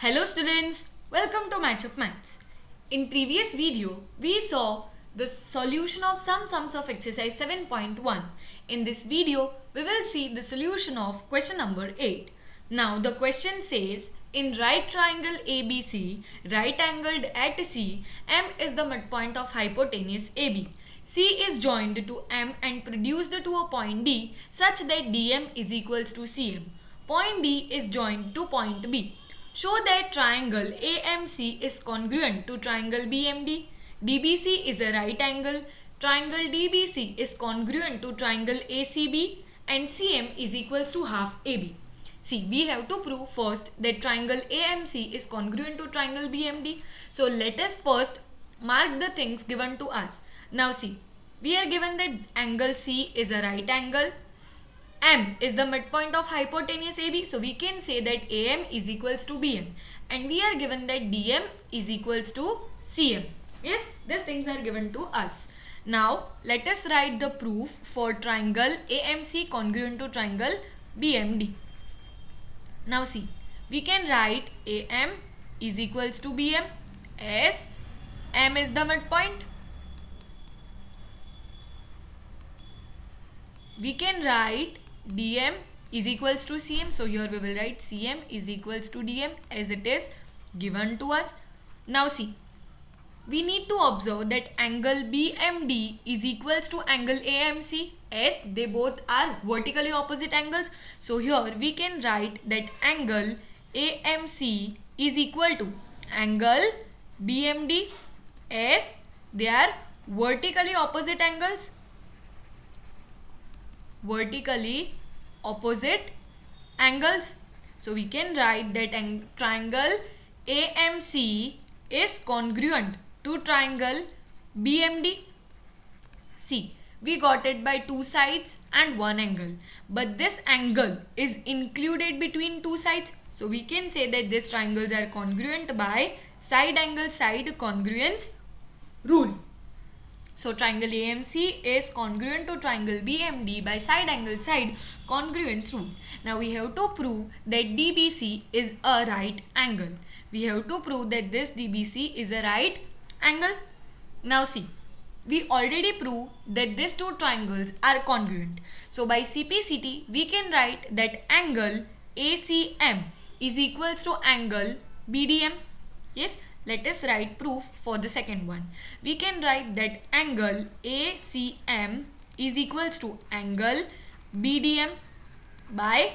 Hello students, welcome to Matchup Maths. In previous video, we saw the solution of some sums of exercise 7.1. In this video, we will see the solution of question number 8. Now the question says, in right triangle ABC, right angled at C, M is the midpoint of hypotenuse AB. C is joined to M and produced to a point D such that DM is equals to CM. Point D is joined to point B. Show that triangle AMC is congruent to triangle BMD. DBC is a right angle. Triangle DBC is congruent to triangle ACB and CM is equals to half AB. See, we have to prove first that triangle AMC is congruent to triangle BMD. So let us first mark the things given to us. Now see, we are given that angle C is a right angle. M is the midpoint of hypotenuse AB. So we can say that AM is equals to BM. And we are given that DM is equals to CM. Yes, these things are given to us. Now let us write the proof for triangle AMC congruent to triangle BMD. Now see, we can write AM is equals to BM as M is the midpoint. We can write DM is equals to CM. So here we will write CM is equals to DM as it is given to us. Now see, we need to observe that angle BMD is equals to angle AMC as they both are vertically opposite angles. So here we can write that angle AMC is equal to angle BMD as they are vertically opposite angles. Vertically opposite angles. So we can write that triangle AMC is congruent to triangle BMD. See, we got it by two sides and one angle. But this angle is included between two sides. So we can say that these triangles are congruent by side angle side congruence rule. So triangle AMC is congruent to triangle BMD by side angle side congruence rule. Now we have to prove that DBC is a right angle. We have to prove that this DBC is a right angle. Now see, we already proved that these two triangles are congruent. So by CPCT, we can write that angle ACM is equals to angle BDM. Yes. Let us write proof for the second one. We can write that angle ACM is equals to angle BDM by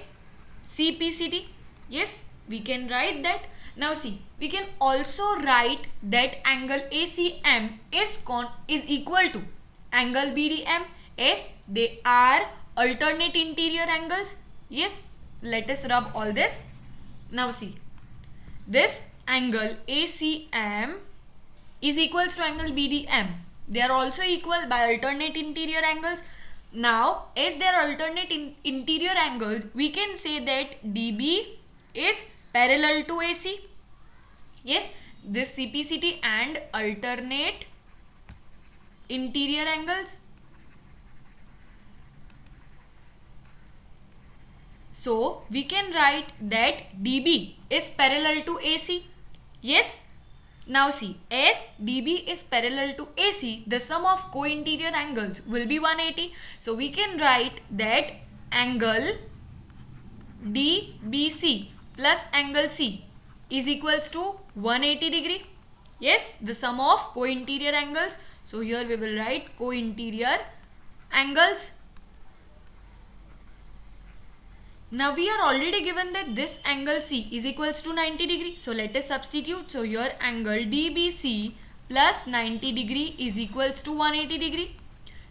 CPCT. Yes, we can write that. Now see, we can also write that angle ACM is equal to angle BDM as they are alternate interior angles. Yes, let us rub all this. Now see, this angle ACM is equals to angle BDM. They are also equal by alternate interior angles. Now, as they are alternate interior angles, we can say that DB is parallel to AC. Yes, this CPCT and alternate interior angles. So, we can write that DB is parallel to AC. Yes. Now see, as DB is parallel to AC, the sum of co-interior angles will be 180. So we can write that angle DBC plus angle C is equals to 180 degree. Yes, the sum of co-interior angles. So here we will write co-interior angles. Now we are already given that this angle C is equals to 90 degree. So let us substitute. So here angle DBC plus 90 degree is equals to 180 degree.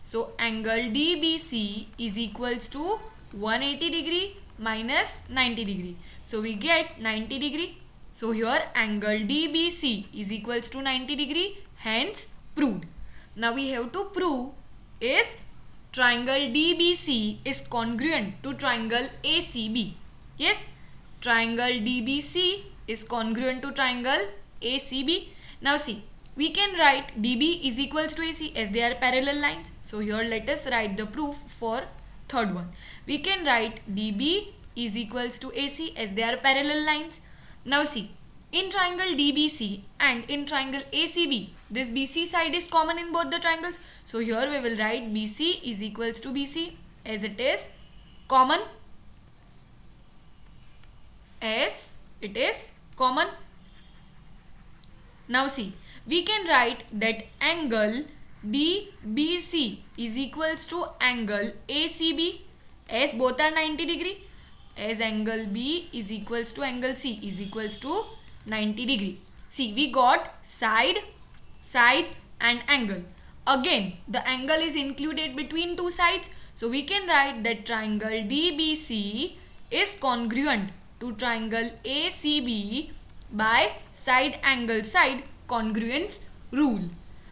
So angle DBC is equals to 180 degree minus 90 degree. So we get 90 degree. So here angle DBC is equals to 90 degree. Hence proved. Now we have to prove is triangle DBC is congruent to triangle ACB. Yes, triangle DBC is congruent to triangle ACB. Now see, we can write DB is equals to AC as they are parallel lines. So here let us write the proof for third one. We can write DB is equals to AC as they are parallel lines. Now see, in triangle DBC and in triangle ACB, this BC side is common in both the triangles. So here we will write BC is equals to BC as it is common. As it is common. Now see, we can write that angle DBC is equals to angle ACB as both are 90 degree, as angle B is equals to angle C is equals to 90 degree. See, we got side and angle. Again, the angle is included between two sides. So we can write that triangle DBC is congruent to triangle ACB by side angle side congruence rule.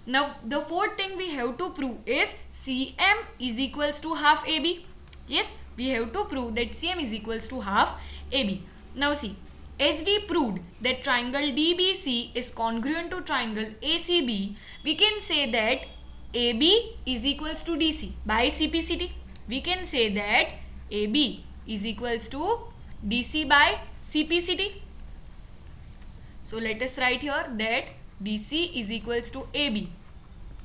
Now the fourth thing we have to prove is CM is equals to half AB. Yes, we have to prove that CM is equals to half AB. Now see, as we proved that triangle DBC is congruent to triangle ACB, we can say that AB is equals to DC by CPCT. We can say that AB is equals to DC by CPCT. So let us write here that DC is equals to AB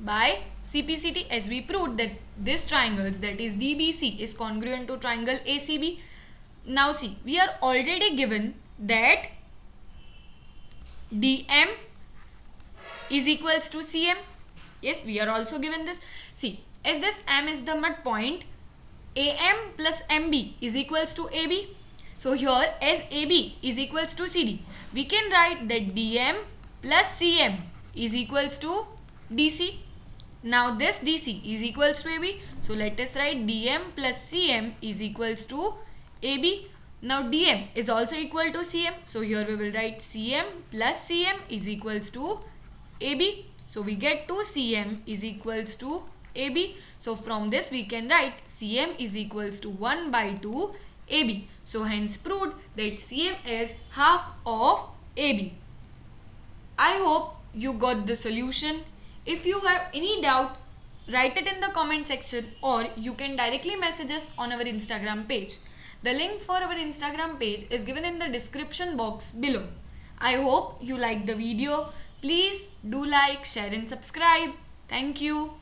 by CPCT, as we proved that this triangles, that is DBC, is congruent to triangle ACB. Now see, we are already given that DM is equals to CM. Yes, we are also given this. See, as this M is the mid point, AM plus MB is equals to AB. So here, as AB is equals to CD, we can write that DM plus CM is equals to DC. Now this DC is equals to AB. So let us write DM plus CM is equals to AB. Now DM is also equal to CM. So here we will write CM plus CM is equals to AB. So we get to CM is equals to AB. So from this we can write CM is equals to 1 by 2 AB. So hence proved that CM is half of AB. I hope you got the solution. If you have any doubt, write it in the comment section, or you can directly message us on our Instagram page. The link for our Instagram page is given in the description box below. I hope you liked the video. Please do like, share and subscribe. Thank you.